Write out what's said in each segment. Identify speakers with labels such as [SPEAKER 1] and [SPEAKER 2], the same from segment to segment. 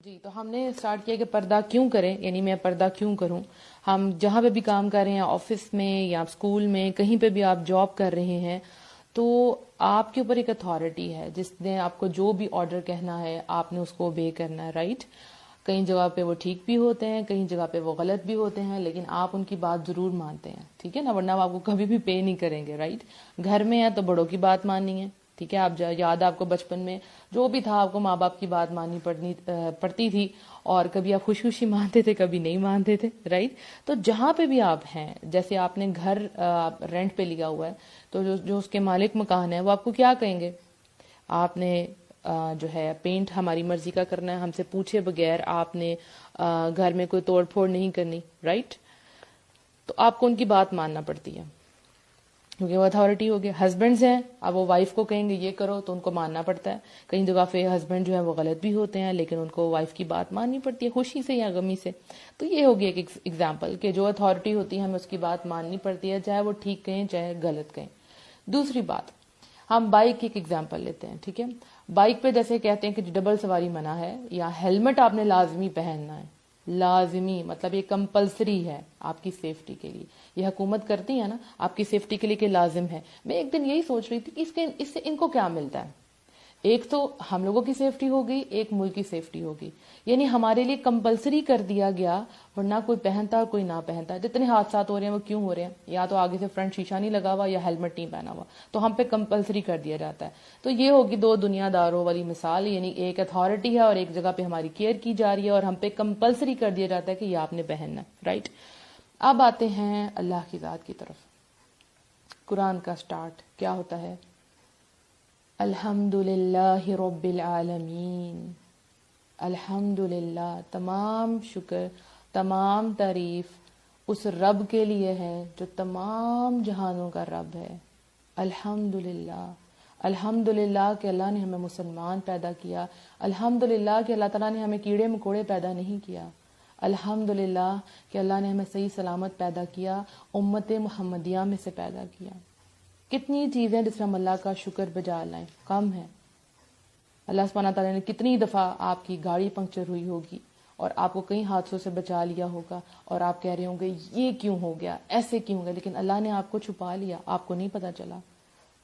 [SPEAKER 1] جی، تو ہم نے اسٹارٹ کیا کہ پردہ کیوں کریں، یعنی میں پردہ کیوں کروں. ہم جہاں پہ بھی کام کر رہے ہیں، آفس میں یا اسکول میں، کہیں پہ بھی آپ جاب کر رہے ہیں، تو آپ کے اوپر ایک اتھارٹی ہے جس نے آپ کو جو بھی آرڈر کہنا ہے آپ نے اس کو اوبے کرنا ہے، رائٹ. کئی جگہ پہ وہ ٹھیک بھی ہوتے ہیں، کئی جگہ پہ وہ غلط بھی ہوتے ہیں، لیکن آپ ان کی بات ضرور مانتے ہیں، ٹھیک ہے نا، ورنہ آپ کو کبھی بھی پے نہیں کریں گے، رائٹ. گھر میں ہے تو بڑوں کی بات ماننی ہے، ٹھیک ہے. آپ یاد آپ کو بچپن میں جو بھی تھا آپ کو ماں باپ کی بات ماننی پڑتی تھی، اور کبھی آپ خوشی خوشی مانتے تھے، کبھی نہیں مانتے تھے، رائٹ. تو جہاں پہ بھی آپ ہیں، جیسے آپ نے گھر رینٹ پہ لیا ہوا ہے، تو جو اس کے مالک مکان ہے وہ آپ کو کیا کہیں گے؟ آپ نے جو ہے پینٹ ہماری مرضی کا کرنا ہے، ہم سے پوچھے بغیر آپ نے گھر میں کوئی توڑ پھوڑ نہیں کرنی، رائٹ. تو آپ کو ان کی بات ماننا پڑتی ہے کیونکہ وہ اتھارٹی ہو گیا. ہسبینڈز ہیں، اب وہ وائف کو کہیں گے یہ کرو تو ان کو ماننا پڑتا ہے. کئی جگہ پہ ہسبینڈ جو ہے وہ غلط بھی ہوتے ہیں، لیکن ان کو وائف کی بات ماننی پڑتی ہے، خوشی سے یا غمی سے. تو یہ ہوگی ایک ایگزامپل کہ جو اتھارٹی ہوتی ہے ہمیں اس کی بات ماننی پڑتی ہے، چاہے وہ ٹھیک کہیں چاہے غلط کہیں. دوسری بات، ہم بائک کی ایک ایگزامپل لیتے ہیں، ٹھیک ہے. بائک پہ جیسے کہتے ہیں کہ ڈبل سواری منع ہے، یا ہیلمٹ آپ نے لازمی پہننا ہے، لازمی مطلب یہ کمپلسری ہے آپ کی سیفٹی کے لیے. یہ حکومت کرتی ہے نا آپ کی سیفٹی کے لیے کہ لازم ہے. میں ایک دن یہی سوچ رہی تھی کہ اس سے ان کو کیا ملتا ہے. ایک تو ہم لوگوں کی سیفٹی ہوگی، ایک ملک کی سیفٹی ہوگی. یعنی ہمارے لیے کمپلسری کر دیا گیا، ورنہ کوئی پہنتا کوئی نہ پہنتا. جتنے حادثات ہو رہے ہیں وہ کیوں ہو رہے ہیں؟ یا تو آگے سے فرنٹ شیشہ نہیں لگا ہوا یا ہیلمٹ نہیں پہنا ہوا، تو ہم پہ کمپلسری کر دیا جاتا ہے. تو یہ ہوگی دو دنیا داروں والی مثال، یعنی ایک اتھارٹی ہے اور ایک جگہ پہ ہماری کیئر کی جا رہی ہے اور ہم پہ کمپلسری کر دیا جاتا ہے کہ یہ آپ نے پہننا، رائٹ. اب آتے ہیں اللہ کی ذات کی طرف. قرآن کا سٹارٹ کیا ہوتا ہے؟ الحمد للہ رب العالمین. الحمد للہ، تمام شکر، تمام تعریف اس رب کے لیے ہے جو تمام جہانوں کا رب ہے. الحمد للہ، الحمد للہ کہ اللہ نے ہمیں مسلمان پیدا کیا. الحمد للہ کہ اللہ تعالیٰ نے ہمیں کیڑے مکوڑے پیدا نہیں کیا. الحمد للہ کہ اللہ نے ہمیں صحیح سلامت پیدا کیا، امت محمدیہ میں سے پیدا کیا. کتنی چیزیں جس میں ہم اللہ کا شکر بجا لائیں کم ہے. اللہ سبحانہ تعالیٰ نے کتنی دفعہ آپ کی گاڑی پنکچر ہوئی ہوگی اور آپ کو کئی حادثوں سے بچا لیا ہوگا، اور آپ کہہ رہے ہوں گے یہ کیوں ہو گیا، ایسے کیوں ہو گیا، لیکن اللہ نے آپ کو چھپا لیا، آپ کو نہیں پتا چلا.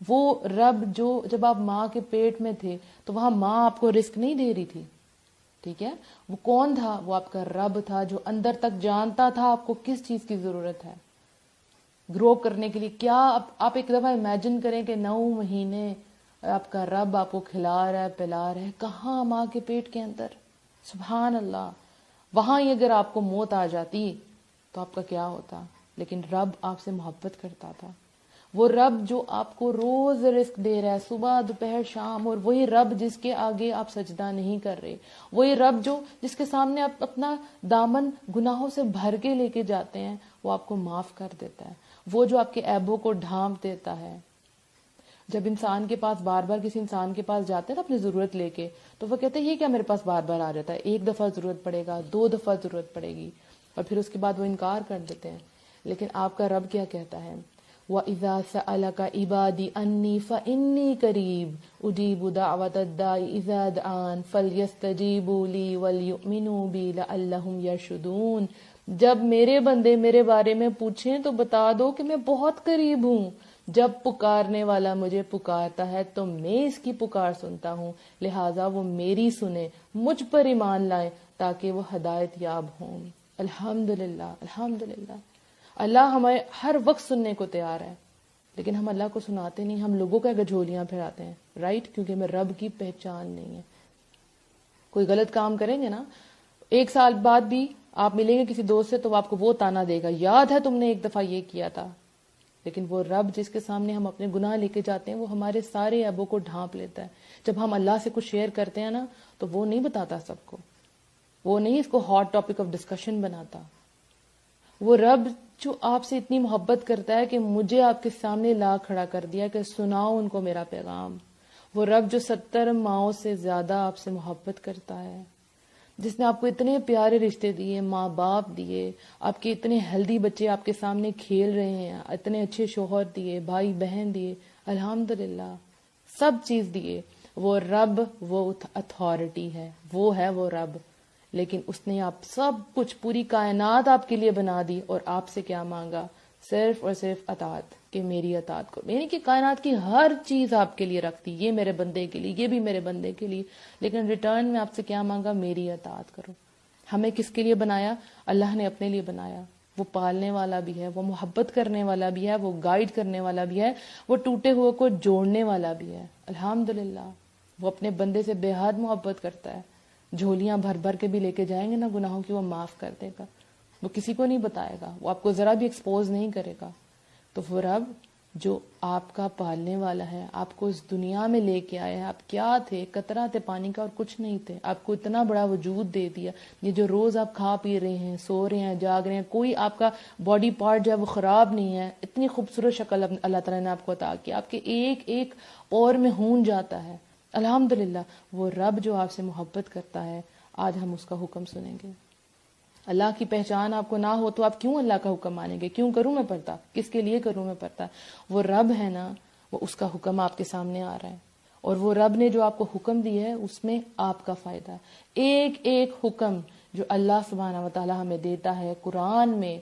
[SPEAKER 1] وہ رب جو جب آپ ماں کے پیٹ میں تھے تو وہاں ماں آپ کو رزق نہیں دے رہی تھی، ٹھیک ہے. وہ کون تھا؟ وہ آپ کا رب تھا جو اندر تک جانتا تھا آپ کو کس چیز کی ضرورت ہے گرو کرنے کے لیے. کیا آپ ایک دفعہ امیجن کریں کہ 9 مہینے آپ کا رب آپ کو کھلا رہا ہے، پلا رہا ہے، کہاں؟ ماں کے پیٹ کے اندر. سبحان اللہ. وہاں ہی اگر آپ کو موت آ جاتی تو آپ کا کیا ہوتا؟ لیکن رب آپ سے محبت کرتا تھا. وہ رب جو آپ کو روز رزق دے رہا ہے صبح دوپہر شام، اور وہی رب جس کے آگے آپ سجدہ نہیں کر رہے، وہی رب جس کے سامنے آپ اپنا دامن گناہوں سے بھر کے لے کے جاتے ہیں، وہ آپ کو معاف کر دیتا ہے. وہ جو آپ کے عیبوں کو ڈھانپ دیتا ہے. جب انسان کے پاس بار بار کسی انسان کے پاس جاتے ہیں نا اپنی ضرورت لے کے، تو وہ کہتے ہیں یہ کیا میرے پاس بار بار آ جاتا ہے، ایک دفعہ ضرورت پڑے گا، 2 دفعہ ضرورت پڑے گی، اور پھر اس کے بعد وہ انکار کر دیتے ہیں. لیکن آپ کا رب کیا کہتا ہے؟ وَإِذَا سَأَلَكَ عِبَادِي أَنِّي فَإِنِّي قَرِيبٌ أُجِيبُ دَعْوَةَ الدَّاعِ إِذَا دَعَانِ فَلْيَسْتَجِيبُوا لِي وَلْيُؤْمِنُوا بِي لَعَلَّهُمْ يَرْشُدُونَ. جب میرے بندے میرے بارے میں پوچھیں تو بتا دو کہ میں بہت قریب ہوں. جب پکارنے والا مجھے پکارتا ہے تو میں اس کی پکار سنتا ہوں، لہٰذا وہ میری سنیں، مجھ پر ایمان لائیں تاکہ وہ ہدایت یاب ہوں. الحمدللہ، الحمدللہ. اللہ ہمیں ہر وقت سننے کو تیار ہے، لیکن ہم اللہ کو سناتے نہیں، ہم لوگوں کا گجھولیاں پھیراتے ہیں، رائٹ. کیونکہ ہمیں رب کی پہچان نہیں ہے. کوئی غلط کام کریں گے نا، 1 سال بعد بھی آپ ملیں گے کسی دوست سے تو آپ کو وہ تانا دے گا، یاد ہے تم نے ایک دفعہ یہ کیا تھا. لیکن وہ رب جس کے سامنے ہم اپنے گناہ لے کے جاتے ہیں، وہ ہمارے سارے عیبوں کو ڈھانپ لیتا ہے. جب ہم اللہ سے کچھ شیئر کرتے ہیں نا تو وہ نہیں بتاتا سب کو، وہ نہیں اس کو ہاٹ ٹاپک آف ڈسکشن بناتا. وہ رب جو آپ سے اتنی محبت کرتا ہے کہ مجھے آپ کے سامنے لا کھڑا کر دیا کہ سناؤ ان کو میرا پیغام. وہ رب جو 70 ماؤں سے زیادہ آپ سے محبت کرتا ہے، جس نے آپ کو اتنے پیارے رشتے دیے، ماں باپ دیے، آپ کے اتنے ہیلدی بچے آپ کے سامنے کھیل رہے ہیں، اتنے اچھے شوہر دیے، بھائی بہن دیے، الحمدللہ سب چیز دیے. وہ رب وہ اتھارٹی ہے، وہ ہے وہ رب. لیکن اس نے آپ سب کچھ، پوری کائنات آپ کے لیے بنا دی، اور آپ سے کیا مانگا؟ صرف اور صرف اطاعت، کہ میری اطاعت کرو. یعنی کہ کائنات کی ہر چیز آپ کے لیے رکھتی، یہ میرے بندے کے لیے، یہ بھی میرے بندے کے لیے، لیکن ریٹرن میں آپ سے کیا مانگا؟ میری اطاعت کرو. ہمیں کس کے لیے بنایا؟ اللہ نے اپنے لیے بنایا. وہ پالنے والا بھی ہے، وہ محبت کرنے والا بھی ہے، وہ گائیڈ کرنے والا بھی ہے، وہ ٹوٹے ہوئے کو جوڑنے والا بھی ہے. الحمدللہ وہ اپنے بندے سے بے حد محبت کرتا ہے. جھولیاں بھر بھر کے بھی لے کے جائیں گے نا گناہوں کی، وہ معاف کر دے گا. وہ کسی کو نہیں بتائے گا، وہ آپ کو ذرا بھی ایکسپوز نہیں کرے گا. تو وہ رب جو آپ کا پالنے والا ہے، آپ کو اس دنیا میں لے کے آیا ہے. آپ کیا تھے؟ قطرہ تھے پانی کا اور کچھ نہیں تھے. آپ کو اتنا بڑا وجود دے دیا. یہ جو روز آپ کھا پی رہے ہیں، سو رہے ہیں، جاگ رہے ہیں، کوئی آپ کا باڈی پارٹ جو ہے وہ خراب نہیں ہے. اتنی خوبصورت شکل اللہ تعالیٰ نے آپ کو عطا کی، آپ کے ایک ایک اور میں خون جاتا ہے. الحمدللہ وہ رب جو آپ سے محبت کرتا ہے، آج ہم اس کا حکم سنیں گے. اللہ کی پہچان آپ کو نہ ہو تو آپ کیوں اللہ کا حکم مانیں گے؟ کیوں کروں میں پردہ؟ کس کے لیے کروں میں پردہ؟ وہ رب ہے نا، وہ اس کا حکم آپ کے سامنے آ رہا ہے، اور وہ رب نے جو آپ کو حکم دیا ہے اس میں آپ کا فائدہ ہے. ایک ایک حکم جو اللہ سبحانہ و تعالی ہمیں دیتا ہے قرآن میں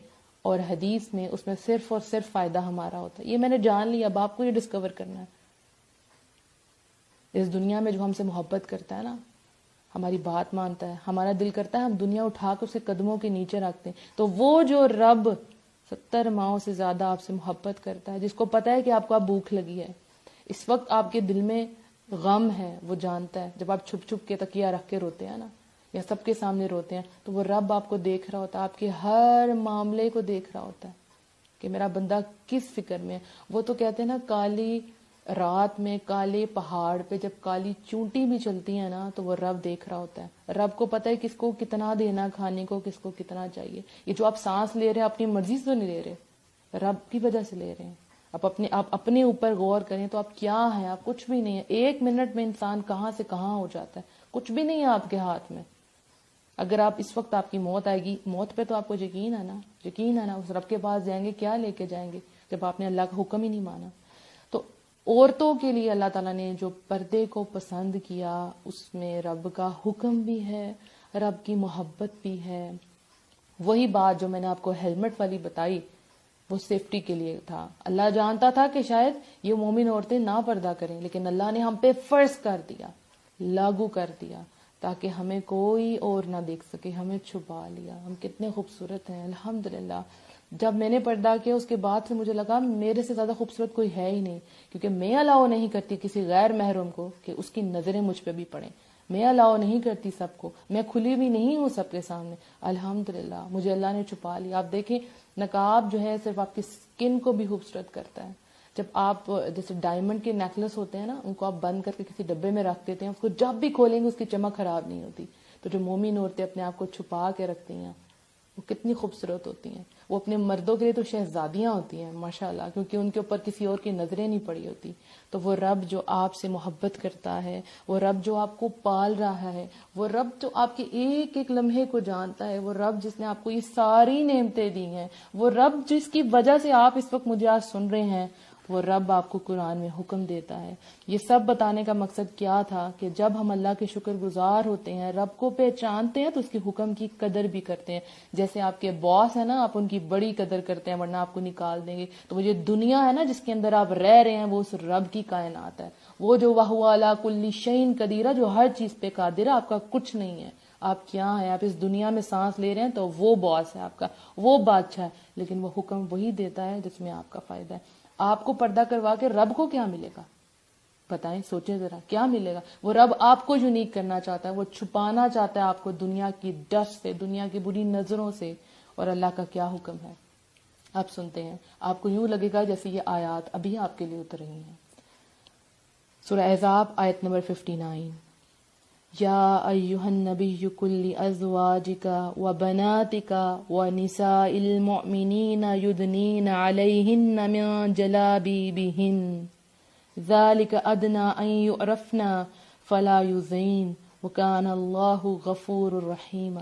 [SPEAKER 1] اور حدیث میں، اس میں صرف اور صرف فائدہ ہمارا ہوتا ہے. یہ میں نے جان لیا، اب آپ کو یہ ڈسکور کرنا ہے. اس دنیا میں جو ہم سے محبت کرتا ہے نا، ہماری بات مانتا ہے، ہمارا دل کرتا ہے ہم دنیا اٹھا کے اسے قدموں کے نیچے رکھتے ہیں. تو وہ جو رب 70 ماہوں سے زیادہ آپ سے محبت کرتا ہے، جس کو پتا ہے کہ آپ کو اب بھوک لگی ہے، اس وقت آپ کے دل میں غم ہے، وہ جانتا ہے. جب آپ چھپ چھپ کے تکیہ رکھ کے روتے ہیں نا، یا سب کے سامنے روتے ہیں، تو وہ رب آپ کو دیکھ رہا ہوتا ہے، آپ کے ہر معاملے کو دیکھ رہا ہوتا ہے کہ میرا بندہ کس فکر میں ہے. وہ تو کہتے ہیں نا، کالی رات میں کالے پہاڑ پہ جب کالی چونٹی بھی چلتی ہے نا، تو وہ رب دیکھ رہا ہوتا ہے. رب کو پتہ ہے کس کو کتنا دینا کھانے کو، کس کو کتنا چاہیے. یہ جو آپ سانس لے رہے ہیں اپنی مرضی سے تو نہیں لے رہے، رب کی وجہ سے لے رہے ہیں. آپ اپنے اوپر غور کریں تو آپ کیا ہیں؟ آپ کچھ بھی نہیں ہے. 1 منٹ میں انسان کہاں سے کہاں ہو جاتا ہے، کچھ بھی نہیں ہے آپ کے ہاتھ میں. اگر آپ اس وقت آپ کی موت آئے گی، موت پہ تو آپ کو یقین ہے نا، یقین ہے نا، اس رب کے پاس جائیں گے، کیا لے کے جائیں گے جب آپ نے اللہ کا حکم ہی نہیں مانا. تو عورتوں کے لیے اللہ تعالیٰ نے جو پردے کو پسند کیا، اس میں رب کا حکم بھی ہے، رب کی محبت بھی ہے. وہی بات جو میں نے آپ کو ہیلمٹ والی بتائی، وہ سیفٹی کے لیے تھا. اللہ جانتا تھا کہ شاید یہ مومن عورتیں نہ پردہ کریں، لیکن اللہ نے ہم پہ فرض کر دیا، لاگو کر دیا، تاکہ ہمیں کوئی اور نہ دیکھ سکے. ہمیں چھپا لیا. ہم کتنے خوبصورت ہیں الحمدللہ. جب میں نے پردہ کیا اس کے بعد سے مجھے لگا میرے سے زیادہ خوبصورت کوئی ہے ہی نہیں، کیونکہ میں الاؤ نہیں کرتی کسی غیر محرم کو کہ اس کی نظریں مجھ پہ بھی پڑیں. میں الاؤ نہیں کرتی سب کو، میں کھلی بھی نہیں ہوں سب کے سامنے. الحمدللہ مجھے اللہ نے چھپا لیا. آپ دیکھیں نقاب جو ہے صرف آپ کی سکن کو بھی خوبصورت کرتا ہے. جب آپ جیسے ڈائمنڈ کے نیکلس ہوتے ہیں نا، ان کو آپ بند کر کے کسی ڈبے میں رکھ دیتے ہیں، اس کو جب بھی کھولیں گے اس کی چمک خراب نہیں ہوتی. تو جو مومن عورتیں اپنے آپ کو چھپا کے رکھتی ہیں وہ کتنی خوبصورت ہوتی ہیں. وہ اپنے مردوں کے لیے تو شہزادیاں ہوتی ہیں ماشاءاللہ، کیونکہ ان کے اوپر کسی اور کی نظریں نہیں پڑی ہوتی. تو وہ رب جو آپ سے محبت کرتا ہے، وہ رب جو آپ کو پال رہا ہے، وہ رب جو آپ کے ایک ایک لمحے کو جانتا ہے، وہ رب جس نے آپ کو یہ ساری نعمتیں دی ہیں، وہ رب جس کی وجہ سے آپ اس وقت مجھے آج سن رہے ہیں، وہ رب آپ کو قرآن میں حکم دیتا ہے. یہ سب بتانے کا مقصد کیا تھا کہ جب ہم اللہ کے شکر گزار ہوتے ہیں، رب کو پہچانتے ہیں، تو اس کے حکم کی قدر بھی کرتے ہیں. جیسے آپ کے باس ہے نا، آپ ان کی بڑی قدر کرتے ہیں، ورنہ آپ کو نکال دیں گے. تو وہ یہ دنیا ہے نا جس کے اندر آپ رہ رہے ہیں، وہ اس رب کی کائنات ہے. وہ جو وَهُوَ عَلَىٰ كُلِّ شَيْءٍ قَدِيرٌ، جو ہر چیز پہ قادر ہے. آپ کا کچھ نہیں ہے. آپ کیا ہیں؟ آپ اس دنیا میں سانس لے رہے ہیں تو وہ باس ہے آپ کا، وہ بادشاہ ہے، لیکن وہ حکم وہی دیتا ہے جس میں آپ کا فائدہ ہے. آپ کو پردہ کروا کے رب کو کیا ملے گا؟ بتائیں، سوچیں ذرا، کیا ملے گا؟ وہ رب آپ کو یونیک کرنا چاہتا ہے، وہ چھپانا چاہتا ہے آپ کو دنیا کی ڈسٹ سے، دنیا کی بری نظروں سے. اور اللہ کا کیا حکم ہے آپ سنتے ہیں، آپ کو یوں لگے گا جیسے یہ آیات ابھی آپ کے لیے اتر رہی ہیں. سورہ احزاب آیت نمبر 59. یا ایھا النبی قل لازواجک وبناتک ونساء المؤمنین یدنین علیہن من جلابیبہن ذلک ادنی ان یعرفن فلا یؤذین وکان اللہ غفور رحیم.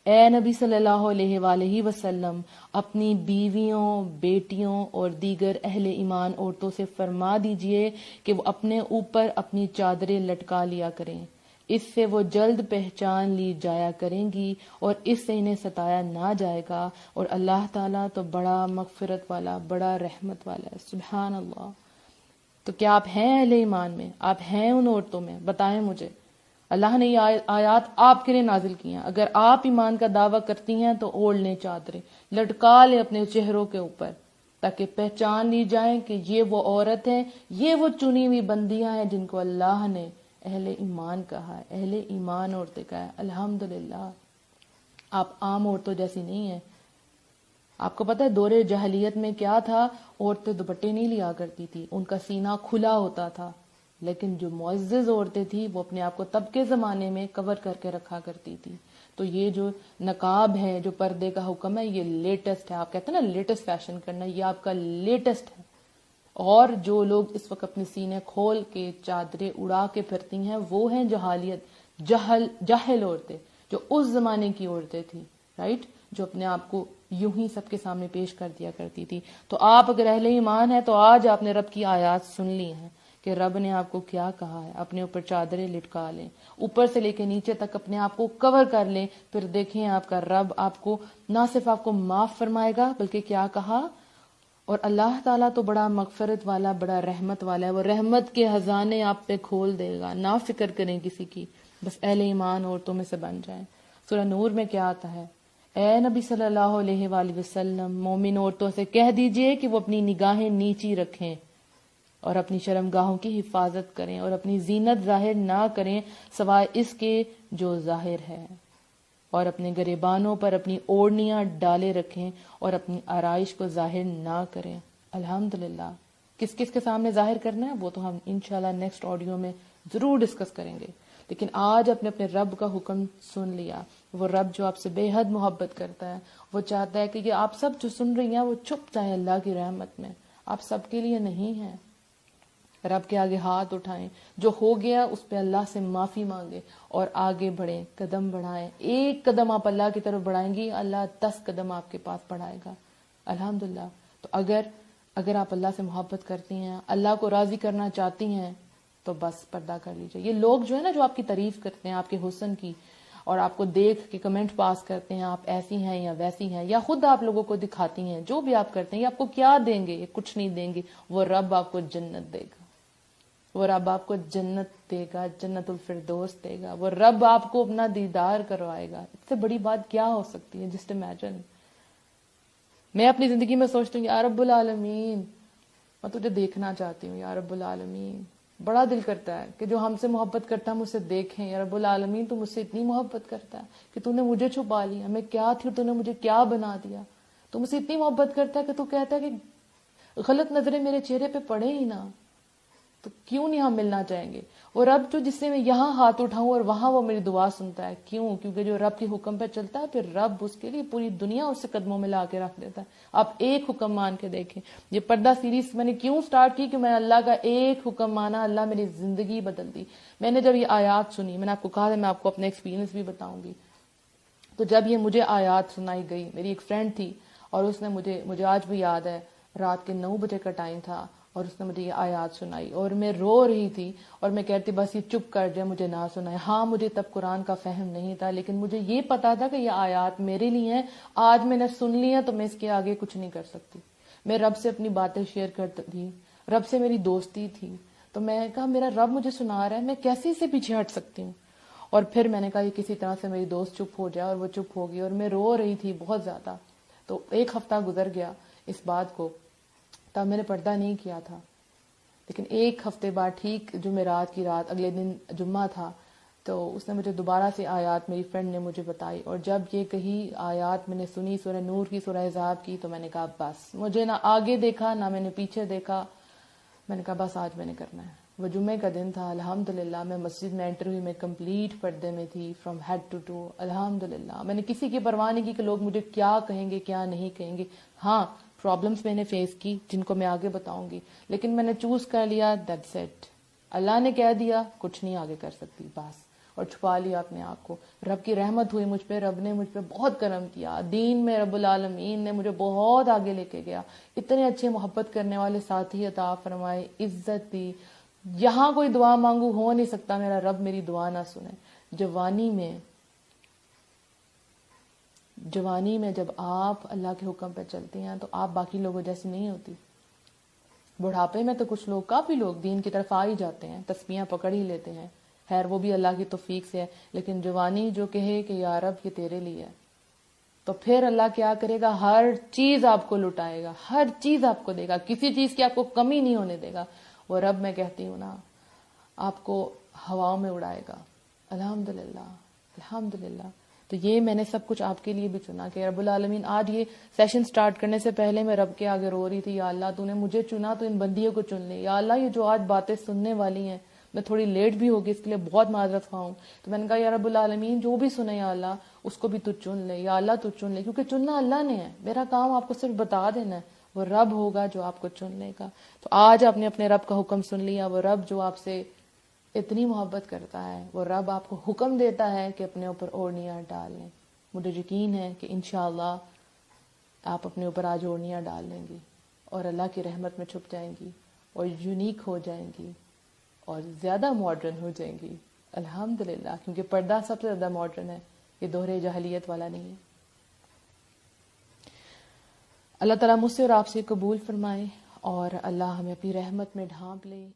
[SPEAKER 1] اے نبی صلی اللہ علیہ وآلہ وسلم، اپنی بیویوں، بیٹیوں اور دیگر اہل ایمان عورتوں سے فرما دیجئے کہ وہ اپنے اوپر اپنی چادریں لٹکا لیا کریں، اس سے وہ جلد پہچان لی جایا کریں گی اور اس سے انہیں ستایا نہ جائے گا، اور اللہ تعالیٰ تو بڑا مغفرت والا، بڑا رحمت والا ہے۔ سبحان اللہ۔ تو کیا آپ ہیں اہل ایمان میں؟ آپ ہیں ان عورتوں میں؟ بتائیں مجھے۔ اللہ نے یہ آیات آپ کے لیے نازل کی ہیں۔ اگر آپ ایمان کا دعویٰ کرتی ہیں تو اوڑھ لیں چادریں، لٹکا لیں اپنے چہروں کے اوپر، تاکہ پہچان لی جائیں کہ یہ وہ عورت ہیں، یہ وہ چنی ہوئی بندیاں ہیں جن کو اللہ نے اہل ایمان کہا ہے، اہل ایمان عورتیں کہا ہے۔ الحمدللہ آپ عام عورتوں جیسی نہیں ہیں۔ آپ کو پتہ ہے دور جاہلیت میں کیا تھا؟ عورتیں دوپٹے نہیں لیا کرتی تھی، ان کا سینہ کھلا ہوتا تھا، لیکن جو معزز عورتیں تھیں وہ اپنے آپ کو تب کے زمانے میں کور کر کے رکھا کرتی تھی۔ تو یہ جو نقاب ہے، جو پردے کا حکم ہے، یہ لیٹسٹ ہے۔ آپ کہتے ہیں نا لیٹسٹ فیشن کرنا، یہ آپ کا لیٹسٹ ہے۔ اور جو لوگ اس وقت اپنے سینے کھول کے چادریں اڑا کے پھرتی ہیں وہ ہیں جہالیت، جاہل عورتیں، جو اس زمانے کی عورتیں تھیں، رائٹ، جو اپنے آپ کو یوں ہی سب کے سامنے پیش کر دیا کرتی تھی۔ تو آپ اگر اہل ایمان ہیں تو آج آپ نے رب کی آیات سن لی ہیں کہ رب نے آپ کو کیا کہا ہے۔ اپنے اوپر چادریں لٹکا لیں، اوپر سے لے کے نیچے تک اپنے آپ کو کور کر لیں، پھر دیکھیں آپ کا رب آپ کو نہ صرف آپ کو معاف فرمائے گا بلکہ کیا کہا، اور اللہ تعالیٰ تو بڑا مغفرت والا، بڑا رحمت والا ہے، وہ رحمت کے خزانے آپ پہ کھول دے گا۔ نہ فکر کریں کسی کی، بس اہل ایمان عورتوں میں سے بن جائیں۔ سورہ نور میں کیا آتا ہے؟ اے نبی صلی اللہ علیہ وآلہ وسلم، مومن عورتوں سے کہہ دیجئے کہ وہ اپنی نگاہیں نیچی رکھیں اور اپنی شرمگاہوں کی حفاظت کریں اور اپنی زینت ظاہر نہ کریں سوائے اس کے جو ظاہر ہے، اور اپنے گریبانوں پر اپنی اوڑھنیاں ڈالے رکھیں اور اپنی آرائش کو ظاہر نہ کریں۔ الحمدللہ۔ کس کس کے سامنے ظاہر کرنا ہے وہ تو ہم انشاءاللہ نیکسٹ آڈیو میں ضرور ڈسکس کریں گے، لیکن آج اپنے رب کا حکم سن لیا۔ وہ رب جو آپ سے بے حد محبت کرتا ہے، وہ چاہتا ہے کہ یہ آپ سب جو سن رہی ہیں وہ چھپ جائیں اللہ کی رحمت میں۔ آپ سب کے لیے نہیں ہیں۔ رب کے آگے ہاتھ اٹھائیں، جو ہو گیا اس پہ اللہ سے معافی مانگے اور آگے بڑھیں، قدم بڑھائیں۔ ایک قدم آپ اللہ کی طرف بڑھائیں گی، اللہ 10 قدم آپ کے پاس بڑھائے گا۔ الحمدللہ۔ تو اگر آپ اللہ سے محبت کرتی ہیں، اللہ کو راضی کرنا چاہتی ہیں، تو بس پردہ کر لیجئے۔ یہ لوگ جو ہے نا جو آپ کی تعریف کرتے ہیں آپ کے حسن کی، اور آپ کو دیکھ کے کمنٹ پاس کرتے ہیں آپ ایسی ہیں یا ویسی ہیں، یا خود آپ لوگوں کو دکھاتی ہیں، جو بھی آپ کرتے ہیں، یہ آپ کو کیا دیں گے؟ یہ کچھ نہیں دیں گے۔ وہ رب آپ کو جنت دے گا، وہ رب آپ کو جنت دے گا، جنت الفردوس دے گا، وہ رب آپ کو اپنا دیدار کروائے گا۔ اس سے بڑی بات کیا ہو سکتی ہے؟ Just imagine. میں اپنی زندگی میں سوچتی ہوں یا رب العالمین، میں تجھے دیکھنا چاہتی ہوں یا رب العالمین۔ بڑا دل کرتا ہے کہ جو ہم سے محبت کرتا ہے مجھ سے دیکھیں۔ یا رب العالمین تو مجھ سے اتنی محبت کرتا ہے کہ تو نے مجھے چھپا لیا، میں کیا تھی اور تو نے مجھے کیا بنا دیا۔ تو مجھ سے اتنی محبت کرتا ہے کہ تو کہتا ہے کہ غلط نظریں میرے چہرے پہ پڑے ہی نہ، تو کیوں نہیں ہم ملنا چاہیں گے؟ اور رب جو جس سے میں یہاں ہاتھ اٹھاؤں اور وہاں وہ میری دعا سنتا ہے، کیوں؟ کیونکہ جو رب کے حکم پہ چلتا ہے پھر رب اس کے لیے پوری دنیا اس سے قدموں میں لا کے رکھ دیتا ہے۔ آپ ایک حکم مان کے دیکھیں۔ یہ پردہ سیریز میں نے کیوں سٹارٹ کی کہ میں اللہ کا ایک حکم مانا، اللہ میری زندگی بدل دی۔ میں نے جب یہ آیات سنی، میں نے آپ کو کہا تھا میں آپ کو اپنے ایکسپیرینس بھی بتاؤں گی، تو جب یہ مجھے آیات سنائی گئی، میری ایک فرینڈ تھی اور اس نے مجھے آج بھی یاد ہے، رات کے 9 بجے کا ٹائم تھا اور اس نے مجھے یہ آیات سنائی اور میں رو رہی تھی اور میں کہتی بس یہ چپ کر جائے، مجھے نہ سنائے۔ ہاں مجھے تب قرآن کا فہم نہیں تھا، لیکن مجھے یہ پتا تھا کہ یہ آیات میرے لیے ہیں۔ آج میں نے سن لیا تو میں اس کے آگے کچھ نہیں کر سکتی۔ میں رب سے اپنی باتیں شیئر کرتی تھی، رب سے میری دوستی تھی، تو میں نے کہا میرا رب مجھے سنا رہا ہے، میں کیسے اسے پیچھے ہٹ سکتی ہوں؟ اور پھر میں نے کہا یہ کسی طرح سے میری دوست چپ ہو جائے، اور وہ چپ ہو گئی اور میں رو رہی تھی بہت زیادہ۔ تو 1 ہفتہ گزر گیا اس بات کو، تب میں نے پردہ نہیں کیا تھا، لیکن 1 ہفتے بعد ٹھیک جمعرات کی رات، اگلے دن جمعہ تھا، تو اس نے مجھے دوبارہ سے آیات میری فرینڈ نے مجھے بتائی، اور جب یہ کہی آیات میں نے سنی سورہ نور کی، سورہ احزاب کی، تو میں نے کہا بس مجھے نہ آگے دیکھا نہ میں نے پیچھے دیکھا، میں نے کہا بس آج میں نے کرنا ہے۔ وہ جمعے کا دن تھا، الحمدللہ میں مسجد میں انٹر ہوئی، میں کمپلیٹ پردے میں تھی فرام ہیڈ ٹو ٹو، الحمدللہ۔ میں نے کسی کی پرواہ نہیں کی کہ لوگ مجھے کیا کہیں گے کیا نہیں کہیں گے۔ ہاں پرابلمس میں نے فیس کی جن کو میں آگے بتاؤں گی، لیکن میں نے چوز کر لیا دیٹس اٹ، اللہ نے کہہ دیا کچھ نہیں آگے کر سکتی بس، اور چھپا لیا اپنے آپ کو۔ رب کی رحمت ہوئی مجھ پہ، رب نے مجھ پہ بہت کرم کیا، دین میں رب العالمین نے مجھے بہت آگے لے کے گیا، اتنے اچھے محبت کرنے والے ساتھی عطا فرمائے، عزت دی، یہاں کوئی دعا مانگو ہو نہیں سکتا میرا رب میری دعا نہ سنے. جوانی میں جب آپ اللہ کے حکم پہ چلتے ہیں تو آپ باقی لوگوں جیسی نہیں ہوتی. بڑھاپے میں تو کچھ لوگ، کافی لوگ دین کی طرف آ ہی جاتے ہیں، تسبیحاں پکڑ ہی لیتے ہیں، خیر وہ بھی اللہ کی توفیق سے ہے. لیکن جوانی جو کہے کہ یا رب یہ تیرے لیے ہے، تو پھر اللہ کیا کرے گا؟ ہر چیز آپ کو لٹائے گا، ہر چیز آپ کو دے گا، کسی چیز کی آپ کو کمی نہیں ہونے دے گا. وہ رب میں کہتی ہوں نا، آپ کو ہواؤں میں اڑائے گا. الحمدللہ الحمدللہ. تو یہ میں نے سب کچھ آپ کے لیے بھی چنا کہ رب العالمین، آج یہ سیشن سٹارٹ کرنے سے پہلے میں رب کے آگے رو رہی تھی، یا اللہ تو نے مجھے چنا تو ان بندیوں کو چن لے. یا اللہ یہ جو آج باتیں سننے والی ہیں، میں تھوڑی لیٹ بھی ہوگی، اس کے لیے بہت معذرت خواہ ہوں. تو میں نے کہا یا رب العالمین جو بھی سنے یا اللہ اس کو بھی تو چن لے، یا اللہ تو چن لے، کیونکہ چننا اللہ نے ہے، میرا کام آپ کو صرف بتا دینا ہے. وہ رب ہوگا جو آپ کو چن لے گا. تو آج آپ نے اپنے رب کا حکم سن لیا. وہ رب جو آپ سے اتنی محبت کرتا ہے، وہ رب آپ کو حکم دیتا ہے کہ اپنے اوپر اوڑھنیاں ڈال لیں. مجھے یقین ہے کہ انشاءاللہ آپ اپنے اوپر آج اوڑھنیاں ڈال لیں گی اور اللہ کی رحمت میں چھپ جائیں گی اور یونیک ہو جائیں گی اور زیادہ ماڈرن ہو جائیں گی. الحمدللہ، کیونکہ پردہ سب سے زیادہ ماڈرن ہے، یہ دوہرے جاہلیت والا نہیں ہے. اللہ تعالیٰ مجھ سے اور آپ سے قبول فرمائے اور اللہ ہمیں اپنی رحمت میں ڈھانپ لے.